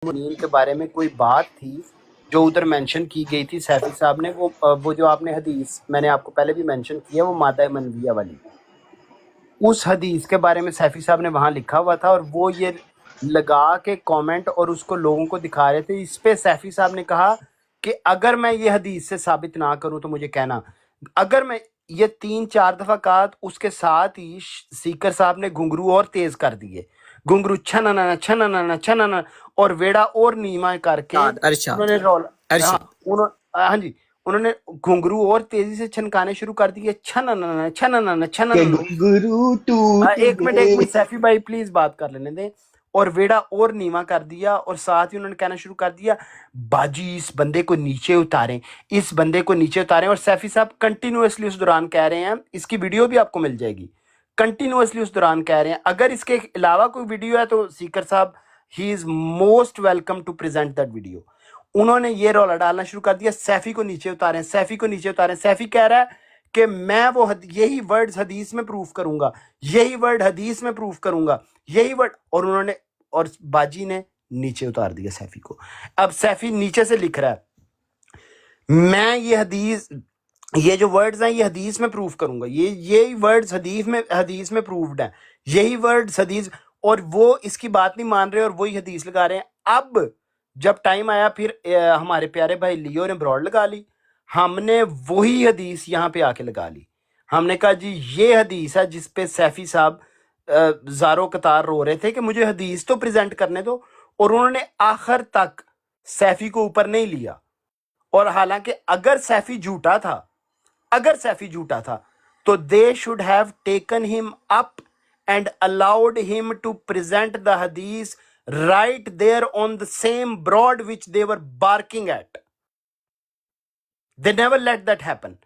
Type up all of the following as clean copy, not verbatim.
मुनीर के बारे में कोई बात थी जो उधर मेंशन की गई थी सैफी साहब ने, वो जो आपने हदीस मैंने आपको पहले भी मेंशन किया, वो मादा मनविया वाली, उस हदीस के बारे में सैफी साहब ने वहां लिखा हुआ था और वो ये लगा के कमेंट और उसको लोगों को दिखा रहे थे। इस पे सैफी साहब ने कहा कि अगर मैं ये हदीस से साबित ना करूं तो मुझे कहना। अगर मैं ये 3-4 दफा कहा, उसके साथ ही सीकर साहब ने घुंघरू और तेज कर दिए, घुंघरू छनना छनना छनना और वेड़ा और नीमा करके उन्होंने रोल हाँ जी, उन्होंने घुंघरू और तेजी से छनकाने शुरू कर दिए, छनना छनना छनना। घुंघरू टूट एक मिनट सैफी भाई प्लीज बात कर लेने दें। और वेड़ा और नीवा कर दिया और साथ ही उन्होंने कहना शुरू कर दिया, बाजी इस बंदे को नीचे उतारें, इस बंदे को नीचे उतारें। और सैफी साहब कंटिन्यूअसली उस दौरान कह रहे हैं, इसकी वीडियो भी आपको मिल जाएगी, कंटिन्यूअसली उस दौरान कह रहे हैं। अगर इसके अलावा कोई वीडियो है तो सीकर साहब he is most welcome to present that video. उन्होंने ये रौला डालना शुरू कर दिया, सैफी को नीचे उतारें, सैफी को नीचे उतारें। सैफी कह रहा है कि मैं वो यही वर्ड्स हदीस में प्रूफ करूंगा, यही वर्ड हदीस में प्रूफ करूंगा, यही वर्ड। और उन्होंने और बाजी ने नीचे उतार दिया सैफी को। अब सैफी नीचे से लिख रहा है, मैं ये हदीस, ये जो वर्ड्स हैं ये हदीस में प्रूफ करूंगा, यही वर्ड्स हदीस में प्रूफ्ड हैं, यही वर्ड्स हदीस। और वो इसकी बात नहीं मान रहे और वही हदीस लगा रहे हैं। अब जब टाइम आया फिर हमारे प्यारे भाई लियो ने ब्रॉड लगा ली, हमने वही हदीस यहाँ पे आके लगा ली। हमने कहा जी ये हदीस है जिस पे सैफी साहब ज़ारो कतार रो रहे थे कि मुझे हदीस तो प्रेजेंट करने दो, और उन्होंने आखिर तक सैफी को ऊपर नहीं लिया। और हालांकि अगर सैफी झूठा था तो they should have taken him up and allowed him to present the हदीस right there on the same broad which they were barking at. They never let that happen.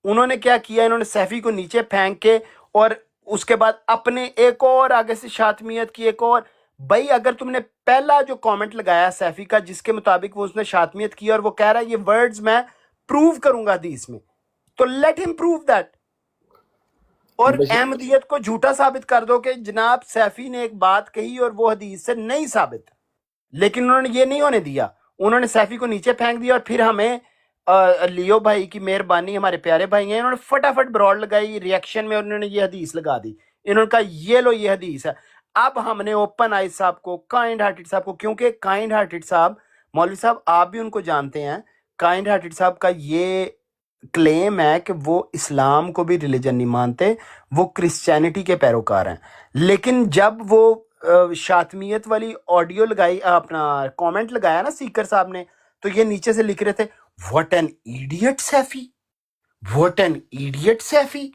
उन्होंने क्या किया, इन्होंने सैफी को नीचे फेंक के और उसके बाद अपने एक और आगे से शातमियत की एक और। भाई अगर तुमने पहला जो कमेंट लगाया सैफी का जिसके मुताबिक वो उसने शातमियत की और वो कह रहा है ये वर्ड्स मैं प्रूव करूंगा हदीस में, तो लेट हिम प्रूव दैट। और अहमदियत को झूठा साबित कर दो कि जनाब सैफी ने एक बात कही और वो हदीस से नहीं साबित। लेकिन उन्होंने ये नहीं होने दिया, उन्होंने सैफी को नीचे फेंक दिया। और फिर हमें लियो भाई की मेहरबानी, हमारे प्यारे भाई हैं, इन्होंने फटाफट ब्रॉड लगाई रिएक्शन में और उन्होंने ये हदीस लगा दी। इन्होंने कहा ये लो ये हदीस है। अब हमने ओपन आइज साहब को, काइंड हार्टेड साहब को, क्योंकि काइंड हार्टेड साहब, मौलवी साहब आप भी उनको जानते हैं, काइंड हार्टेड साहब का ये क्लेम है कि वो इस्लाम को भी रिलीजन नहीं मानते, वो क्रिश्चियनिटी के पैरोकार हैं। लेकिन जब वो शातमियत वाली ऑडियो लगाई, अपना कमेंट लगाया ना सीकर साहब ने, तो ये नीचे से लिख रहे थे what an idiot Saifi, what an idiot Saifi.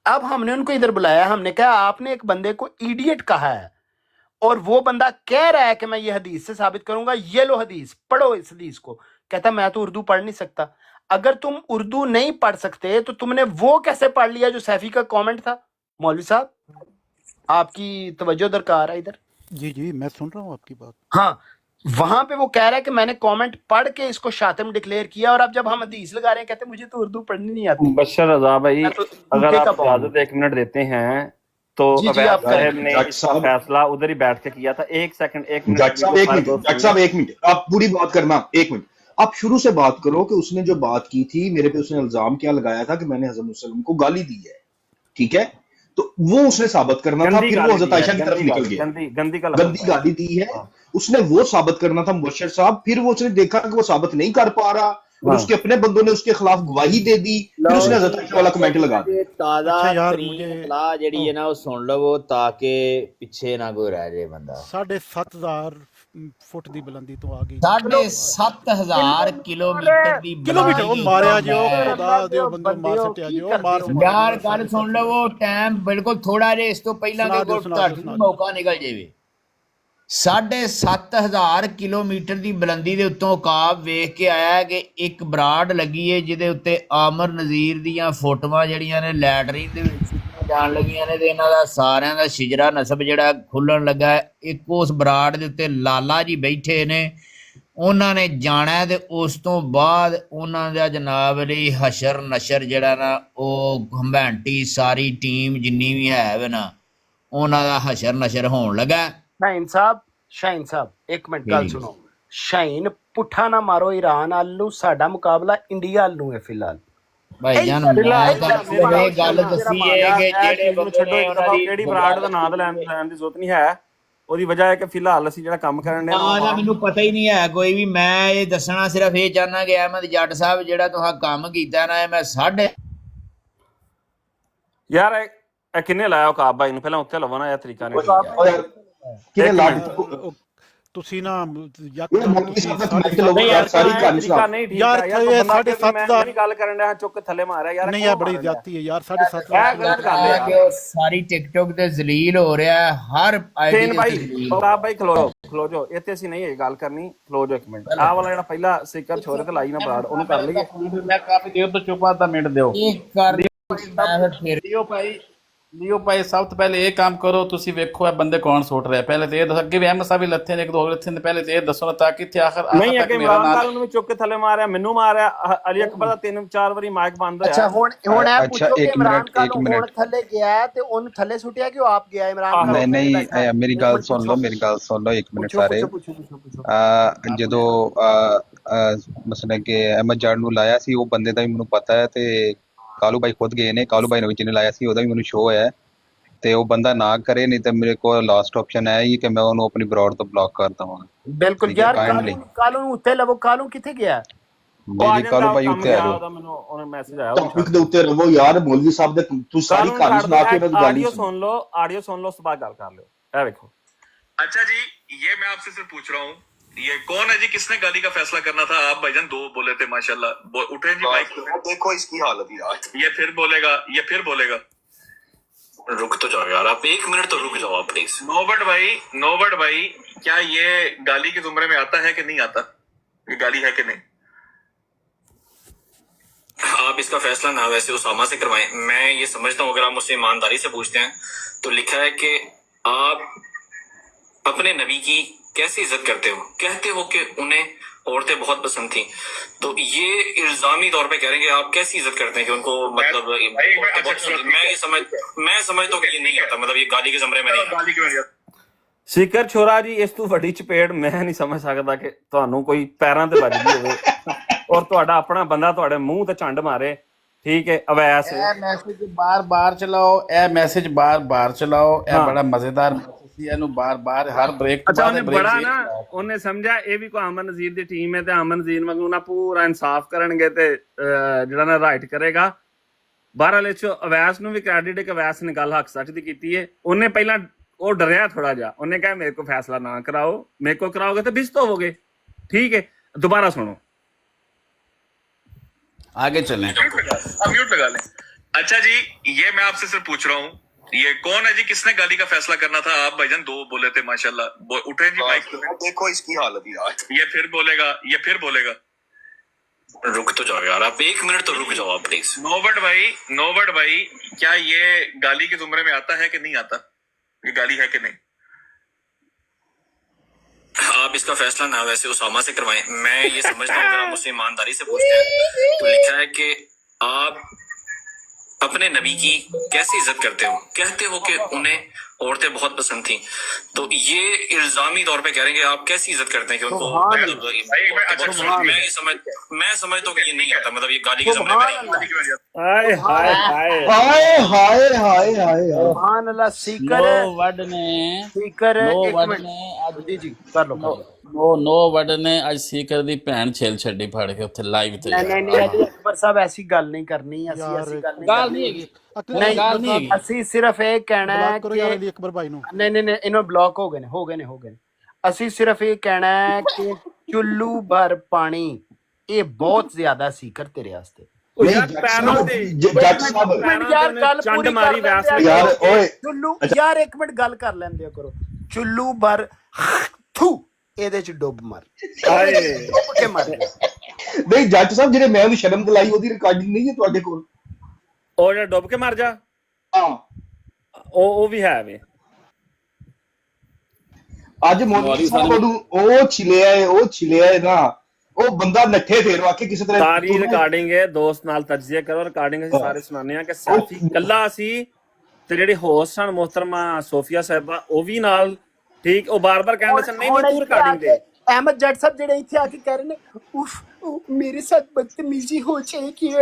अब हमने उनको इधर बुलाया, हमने कहा आपने एक बंदे को इडियट कहा है और वो बंदा कह रहा है कि मैं ये हदीस से साबित करूंगा, ये लो हदीस, पढ़ो इस हदीस को। कहता मैं तो उर्दू पढ़ नहीं सकता। अगर तुम उर्दू नहीं पढ़ सकते तो तुमने वो कैसे पढ़ लिया जो सैफी का कमेंट था? मौलवी साहब आपकी तवज्जो दरकार है इधर। जी मैं सुन रहा हूँ आपकी बात। हाँ, वहां पे वो कह रहा है कि मैंने कमेंट पढ़ के इसको शातिम डिक्लेयर किया, और अब जब हम हदीस लगा रहे हैं कहते मुझे तो उर्दू पढ़नी नहीं आती। बशर रजा भाई, तो अगर आप इजाजत 1 मिनट देते हैं तो अवैध साहब ने इसका फैसला उधर ही बैठ के किया था। एक मिनट जज साहब एक मिनट, आप पूरी बात करना, 1 मिनट आप शुरू से बात करो कि उसने जो बात की थी मेरे पे, उसने इल्जाम क्या लगाया था कि मैंने हज़रत मुसल्लम को गाली दी है, ठीक है? तो वो उसने साबित करना था, फिर वो हज़रत आयशा की तरफ निकल गया, गंदी गाली दी है, उसने वो साबित करना था मुबश्शिर साहब। फिर वो उसने देखा कि वो साबित नहीं कर पा रहा और उसके अपने बंदों ने उसके खिलाफ गवाही दे दी, फिर उसने हज़रत आयशा वाला कमेंट लगा दिया। ताजा इत्तला जेडी है ना वो सुन लो ताकि पीछे ना कोई रह जाए बंदा। 7,500 फुट ਦੀ ਬੁਲੰਦੀ ਤੋਂ ਆ ਗਈ, 7,500 ਕਿਲੋਮੀਟਰ ਦੀ ਕਿਲੋਮੀਟਰ। ਉਹ ਮਾਰਿਆ ਜਿਓ, ਖੁਦਾ ਦਿਓ ਬੰਦੋ ਮਾਰ ਸਟਿਆ ਜਿਓ, ਮਾਰ ਯਾਰ ਗੱਲ ਸੁਣ ਲਵੋ, ਟਾਈਮ ਬਿਲਕੁਲ ਥੋੜਾ ਜਿਹਾ ਇਸ ਤੋਂ ਪਹਿਲਾਂ ਕਿ ਤੁਹਾਨੂੰ ਮੌਕਾ ਨਿਕਲ ਜਾਵੇ। 7,500 ਕਿਲੋਮੀਟਰ ਦੀ ਬੁਲੰਦੀ ਦੇ ਉੱਤੋਂ ਕਾਬ ਵੇਖ ਕੇ ਆਇਆ ਕਿ ਇੱਕ ਬਰਾੜ ਲੱਗੀ ਹੈ ਜਿਹਦੇ ਉੱਤੇ ਆਮਰ ਨਜ਼ੀਰ ਦੀਆਂ ਫੋਟੋਆਂ ਜਿਹੜੀਆਂ ਨੇ ਲੈਟਰੀਨ ਦੇ ਵਿੱਚ ਜਾਣ ਲੱਗੀਆਂ ਨੇ ਤੇ ਇਹਨਾਂ ਦਾ ਸਾਰਿਆਂ ਦਾ ਸ਼ਿਜਰਾ ਨਸਬ ਜਿਹੜਾ ਖੁੱਲਣ ਲੱਗਾ। ਇੱਕ ਉਸ ਬਰਾੜ ਦੇ ਉੱਤੇ ਲਾਲਾ ਜੀ ਬੈਠੇ ਨੇ, ਉਹਨਾਂ ਨੇ ਜਾਣਾ ਤੇ ਉਸ ਤੋਂ ਬਾਅਦ ਉਹਨਾਂ ਦਾ ਜਨਾਬ ਲਈ ਹਸ਼ਰ ਨਸ਼ਰ ਜਿਹੜਾ ਨਾ ਉਹ ਹੰਬੈਂਟੀ ਸਾਰੀ ਟੀਮ ਜਿੰਨੀ ਵੀ ਹੈ ਵੇ ਨਾ ਉਹਨਾਂ ਦਾ ਹਸ਼ਰ ਨਸ਼ਰ ਹੋਣ ਲੱਗਾ। शाहीन साहब एक मिनट गल सुनो, ਸ਼ਾਹੀਨ ਪੁੱਠਾ ਨਾ ਮਾਰੋ ਈਰਾਨ ਵੱਲ ਨੂੰ, ਸਾਡਾ ਮੁਕਾਬਲਾ ਇੰਡੀਆ ਵੱਲ ਨੂੰ ਹੈ ਫਿਲਹਾਲ। ਭਾਈ ਜਾਨ ਮੈਂ ਤੁਹਾਨੂੰ ਇਹ ਗੱਲ ਦੱਸੀ ਹੈ ਕਿ ਜਿਹੜੇ ਬੰਦੇ ਨੇ ਉਹਨਾਂ ਦੀ ਕਿਹੜੀ ਬਰਾੜ ਦਾ ਨਾਂ ਲੈਣ ਦੀ ਜ਼ਰੂਰਤ ਨਹੀਂ ਹੈ, ਉਹਦੀ ਵਜ੍ਹਾ ਹੈ ਕਿ ਫਿਲਹਾਲ ਅਸੀਂ ਜਿਹੜਾ ਕੰਮ ਕਰਨ ਦੇ ਮੈਨੂੰ ਪਤਾ ਹੀ ਨਹੀਂ ਹੈ ਕੋਈ ਵੀ। ਮੈਂ ਇਹ ਦੱਸਣਾ ਸਿਰਫ ਇਹ ਚਾਹਨਾ ਕਿ ਅਹਿਮਦ ਜੱਟ ਸਾਹਿਬ ਜਿਹੜਾ ਤੁਸੀਂ ਕੰਮ ਕੀਤਾ ਨਾ, ਇਹ ਮੈਂ ਯਾਰ ਇਹ ਕਿੰਨੇ ਲਾਇਆ ਕਾਬ ਭਾਈ ਨੂੰ, ਪਹਿਲਾਂ ਉੱਤੇ ਲਵੋ ਨਾ, ਇਹ ਤਰੀਕਾ ਨਹੀਂ ਕਿਹਨੇ ਲਾ ਤੁਸੀਂ ਨਾ ਯਾਰ ਸਾਰੀ ਕਹਾਣੀ ਨਹੀਂ ਠੀਕ ਯਾਰ ਯਾਰ 7.5 ਦਾ ਗੱਲ ਕਰਨ ਦਾ ਚੁੱਕ ਕੇ ਥੱਲੇ ਮਾਰਿਆ ਯਾਰ, ਨਹੀਂ ਯਾਰ ਬੜੀ ਜ਼ਿਆਦਤੀ ਹੈ ਯਾਰ 7.5 ਇਹ ਗਲਤ ਗੱਲ ਹੈ ਕਿ ਉਹ ਸਾਰੀ ਟਿਕਟੋਕ ਤੇ ਜ਼ਲੀਲ ਹੋ ਰਿਹਾ ਹੈ ਹਰ ਆਈਡੀ ਤੇ ਭਾਈ। ਕਾਬ ਭਾਈ ਖਲੋ ਜੋ, ਇੱਥੇ ਅਸੀਂ ਨਹੀਂ ਇਹ ਗੱਲ ਕਰਨੀ, ਖਲੋ ਜੋ ਇੱਕ ਮਿੰਟ। ਆਹ ਵਾਲਾ ਜਿਹੜਾ ਪਹਿਲਾ ਸਿੱਕਰ ਛੋਰੇ ਤੇ ਲਾਈ ਨਾ ਬਰਾੜ, ਉਹਨੂੰ ਕਰ ਲਈਏ। ਮੈਂ ਕਾਫੀ ਦੇਰ ਤੋਂ ਚੁੱਪ ਆ, 10 ਮਿੰਟ ਦਿਓ। ਇਹ ਕਰ ਫਿਰ ਲਿਓ ਭਾਈ ਸਭ ਤੋਂ ਪਹਿਲੇ ਇਹ ਕੰਮ ਕਰੋ, ਤੁਸੀਂ ਵੇਖੋ ਇਹ ਬੰਦੇ ਕੌਣ ਸੁੱਟ ਰਿਹਾ। ਪਹਿਲੇ ਤੇ ਇਹ ਦੱਸੋ, ਅੱਗੇ ਵੀ ਅਹਿਮਦ ਸਾਹਿਬ ਵੀ ਲੱਥੇ ਨੇ, ਇੱਕ ਦੋ ਹੋਰ ਲੱਥੇ ਨੇ, ਪਹਿਲੇ ਤੇ ਇਹ ਦੱਸੋ ਨਾ ਤਾਂ ਕਿ ਇੱਥੇ ਆਖਰ ਨਹੀਂ ਅੱਗੇ ਇਮਰਾਨ ਖਾਨ ਨੂੰ ਵੀ ਚੁੱਕ ਕੇ ਥੱਲੇ ਮਾਰਿਆ, ਮੈਨੂੰ ਮਾਰਿਆ, ਅਲੀ ਅਕਬਰ ਦਾ 3-4 ਵਾਰੀ ਮਾਈਕ ਬੰਦ ਹੋਇਆ। ਅੱਛਾ ਹੁਣ ਇਹ ਪੁੱਛੋ ਕਿ ਇਮਰਾਨ ਖਾਨ ਹੁਣ ਥੱਲੇ ਗਿਆ ਤੇ ਉਹਨੂੰ ਥੱਲੇ ਸੁੱਟਿਆ ਕਿ ਉਹ ਆਪ ਗਿਆ ਇਮਰਾਨ ਖਾਨ? ਨਹੀਂ ਮੇਰੀ ਗੱਲ ਸੁਣ ਲਓ, ਮੇਰੀ ਗੱਲ ਸੁਣ ਲਓ ਇੱਕ ਮਿੰਟ ਸਾਰੇ। ਜਦੋਂ ਮਸਲੇ ਕਿ ਅਹਿਮਦ ਜੱਟ ਨੂੰ ਲਾਇਆ ਸੀ, ਉਹ ਬੰਦੇ ਦਾ ਵੀ ਮੈਨੂੰ ਪਤਾ ਹੈ ਤੇ ਕਾਲੂ ਭਾਈ ਖੁਦ ਗਏ ਨੇ, ਕਾਲੂ ਭਾਈ ਨੇ ਜਿਹਨੇ ਲਾਇਆ ਸੀ ਉਹਦਾ ਵੀ ਮੈਨੂੰ ਸ਼ੋਅ ਹੈ ਤੇ ਉਹ ਬੰਦਾ ਨਾ ਕਰੇ, ਨਹੀਂ ਤਾਂ ਮੇਰੇ ਕੋਲ ਲਾਸਟ ਆਪਸ਼ਨ ਹੈ ਹੀ ਕਿ ਮੈਂ ਉਹਨੂੰ ਆਪਣੀ ਬਰੋਡ ਤੋਂ ਬਲੌਕ ਕਰ ਦਵਾਂਗਾ। ਬਿਲਕੁਲ ਯਾਰ, ਕਾਲੂ ਨੂੰ ਉੱਤੇ ਲਵੋ। ਕਾਲੂ ਕਿੱਥੇ ਗਿਆ? ਜੀ ਕਾਲੂ ਭਾਈ ਉੱਤੇ ਆ ਜਾਓ। ਮੈਨੂੰ ਉਹਨੇ ਮੈਸੇਜ ਆਇਆ ਟੌਪਿਕ ਦੇ ਉੱਤੇ ਰਹੋ ਯਾਰ, ਮੌਲਵੀ ਸਾਹਿਬ ਦੇ ਤੁਸੀਂ ਸਾਰੀ ਕਹਾਣੀ ਸੁਣਾ ਕੇ ਉਹਨਾਂ ਦੀ ਗੱਲ ਆਡੀਓ ਸੁਣ ਲਓ, ਉਸ ਤੋਂ ਬਾਅਦ ਗੱਲ ਕਰ ਲਿਓ। ਇਹ ਵੇਖੋ। अच्छा जी, ये मैं आपसे सिर्फ पूछ रहा हूँ, ये कौन है जी, किसने गाली का फैसला करना था? आप भाईजान 2 बोले थे माशाल्लाह, उठे जी माइक। देखो इसकी हालत यार, ये फिर बोलेगा। रुक तो जाओ यार, आप 1 मिनट तो रुक जाओ आप प्लीज। नोबट भाई, क्या ये गाली के जुमरे में आता है कि नहीं आता? ये गाली है कि नहीं? आप इसका फैसला ना वैसे उसामा से करवाएं। मैं ये समझता हूँ अगर आप मुझसे ईमानदारी से पूछते हैं तो लिखा है कि आप अपने नबी की कैसे इज्जत करते हो, कहते हो कि उन्हें औरतें बहुत पसंद थी, तो ये इल्जामी तौर पे कह रहे हैं कि आप कैसी इज्जत करते हैं कि उनको मतलब मैं समझता हूँ कि ये नहीं आता, मतलब ये गाली के जमरे में नहीं आता। ਸਿਕਰ ਛੋਰਾ ਜੀ, ਇਸ ਤੋਂ ਵੱਡੀ ਚਪੇੜ ਮੈਂ ਨਹੀਂ ਸਮਝ ਸਕਦਾ ਕਿ ਤੁਹਾਨੂੰ ਕੋਈ ਪੈਰਾਂ ਤੇ ਵੱਜਦੀ ਹੋਵੇ ਔਰ ਤੁਹਾਡਾ ਆਪਣਾ ਬੰਦਾ ਤੁਹਾਡੇ ਮੂੰਹ ਤੇ ਝੰਡ ਮਾਰੇ। ਠੀਕ ਹੈ ਅਵੈਸ, ਇਹ ਮੈਸੇਜ ਬਾਰ-ਬਾਰ ਚਲਾਓ, ਇਹ ਮੈਸੇਜ ਬਾਰ-ਬਾਰ ਚਲਾਓ, ਇਹ ਬੜਾ ਮਜ਼ੇਦਾਰ ਮੈਸੇਜ ਸੀ, ਇਹਨੂੰ ਬਾਰ-ਬਾਰ ਹਰ ਬ੍ਰੇਕ ਤੋਂ ਬਾਅਦ ਬ੍ਰੇਕ ਬੜਾ ਨਾ ਉਹਨੇ ਸਮਝਿਆ ਇਹ ਵੀ ਕੋਈ ਅਮਨ ਨਜ਼ੀਰ ਦੀ ਟੀਮ ਹੈ ਤੇ ਅਮਨ ਨਜ਼ੀਰ ਵਾਂਗੂ ਨਾ ਪੂਰਾ ਇਨਸਾਫ ਕਰਨਗੇ ਤੇ ਜਿਹੜਾ ਨਾ ਰਾਈਟ ਕਰੇਗਾ। ਬਹਰਾਲ ਇਸ ਅਵੈਸ ਨੂੰ ਵੀ ਕ੍ਰੈਡਿਟ ਹੈ ਕਿ ਅਵੈਸ ਨੇ ਗੱਲ ਹੱਕ ਸੱਚ ਦੀ ਕੀਤੀ ਹੈ। ਉਹਨੇ ਪਹਿਲਾਂ ਉਹ ਡਰਿਆ ਥੋੜਾ ਜਿਹਾ, ਉਹਨੇ ਕਿਹਾ ਮੇਰੇ ਕੋ ਫੈਸਲਾ ਨਾ ਕਰਾਓ, ਮੇਰੇ ਕੋ ਕਰਾਓਗੇ तो बिस्त होगे। ठीक है, दोबारा सुनो, आगे चलें। म्यूट लगा लें। अच्छा जी, ये मैं आपसे सिर्फ पूछ रहा हूँ, ये कौन है जी, किसने गाली का फैसला करना था? आप भाईजान 2 बोले थे माशाल्लाह, उठे जी माइक। देखो इसकी हालत यार, ये फिर बोलेगा। रुक तो जाओ यार, आप 1 मिनट तो रुक जाओ आप प्लीज। नोबट भाई, क्या ये गाली के जुमरे में आता है कि नहीं आता? ये गाली है कि नहीं? आप इसका फैसला ना वैसे उसामा से करवाएं। मैं ये समझता हूँ अगर आप मुझसे ईमानदारी से पूछते हैं तो लिखा है कि आप अपने नबी की कैसे इज्जत करते हो, कहते हो कि उन्हें औरतें बहुत पसंद थी, तो ये इल्जामी तौर पे कह रहे हैं कि आप कैसी इज्जत करते हैं कि उनको मतलब मैं समझता हूँ कि ये नहीं आता, मतलब ये गाली के जमरे में नहीं आता। हाय हाय हाय ਹਾਏ ਹਾਏ ਹਾਏ ਹਾਏ ਸੁਭਾਨ ਅੱਲਾਹ। ਸੀਕਰ नो वर्ड ने ਜੀ ਕਰ ਲਓ। नो वर्ड ने ਅੱਜ ਸੀਕਰ ਦੀ ਭੈਣ ਛੇਲ ਛੱਡੀ ਫੜ ਕੇ ਉੱਥੇ ਲਾਈਵ ਤੇ। ਨਹੀਂ ਅਲੀ ਅਕਬਰ ਸਾਹਿਬ ਐਸੀ ਗੱਲ ਨਹੀਂ ਕਰਨੀ, ਅਸੀਂ ਐਸੀ ਗੱਲ ਨਹੀਂ ਹੈਗੀ, ਨਹੀਂ ਗੱਲ ਨਹੀਂ ਹੈਗੀ। ਅਸੀਂ ਸਿਰਫ ਇਹ ਕਹਿਣਾ ਹੈ ਕਰੋ ਯਾਰ ਅਲੀ ਅਕਬਰ ਭਾਈ ਨੂੰ। ਨਹੀਂ ਇਹਨੂੰ ਬਲੌਕ ਹੋ ਗਏ ਨੇ। ਅਸੀਂ ਸਿਰਫ ਇਹ ਕਹਿਣਾ ਹੈ ਕਿ ਚੁੱਲੂ ਭਰ ਪਾਣੀ ਇਹ ਬਹੁਤ ਜ਼ਿਆਦਾ ਸੀਕਰ ਤੇਰੇ ਵਾਸਤੇ। ਜੱਜ ਸਾਹਿਬ ਯਾਰ ਗੱਲ ਪੂਰੀ ਮਾਰੀ ਵੈਸ ਯਾਰ ਓਏ ਚੁੱਲੂ ਯਾਰ 1 ਮਿੰਟ ਗੱਲ ਕਰ ਲੈਂਦੇ ਕਰੋ। ਚੁੱਲੂ ਭਰ ਥੂ ਇਹਦੇ ਚ ਡੁੱਬ ਮਰ, ਡੁੱਬ ਕੇ ਮਰ। ਨਹੀਂ ਜੱਜ ਸਾਹਿਬ, ਜਿਹੜੇ ਮੈਂ ਉਹਨੂੰ ਸ਼ਰਮ ਦਿਲਾਈ ਉਹਦੀ ਰਿਕਾਰਡਿੰਗ ਨਹੀਂ ਹੈ ਤੁਹਾਡੇ ਕੋਲ? ਉਹ ਜਿਹੜਾ ਡੁੱਬ ਕੇ ਮਰ ਜਾ, ਹਾਂ ਉਹ ਵੀ ਹੈ ਵੇ। ਅੱਜ ਮੋਦੀ ਸਾਹਿਬ ਨੂੰ ਉਹ ਛਿਲਿਆ ਹੈ ਨਾ, ਉਹ ਬੰਦਾ ਨੱਠੇ ਫੇਰ ਵਾਕੇ ਕਿਸੇ ਤਰ੍ਹਾਂ ਸਾਰੀ ਰਿਕਾਰਡਿੰਗ ਹੈ, ਦੋਸਤ ਨਾਲ ਤਜਜ਼ੀਆ ਕਰੋ। ਰਿਕਾਰਡਿੰਗ ਅਸੀਂ ਸਾਰੇ ਸੁਣਾਉਂਦੇ ਆ ਕਿ ਸੈਲਫੀ ਕੱਲਾ ਸੀ ਤੇ ਜਿਹੜੇ ਹੋਸਟ ਸਨ ਮੁਹਤਰਮਾ ਸੋਫੀਆ ਸਾਹਿਬਾ ਉਹ ਵੀ ਨਾਲ। ਠੀਕ, ਉਹ ਬਾਰ-ਬਾਰ ਕਹਿੰਦੇ ਸਨ ਨਹੀਂ ਤੂੰ ਰਿਕਾਰਡਿੰਗ ਦੇ। अहमद जट साहब जेडे इत्थे आके कह रहे ने उफ मेरे साथ बदतमीजी हो जाएगी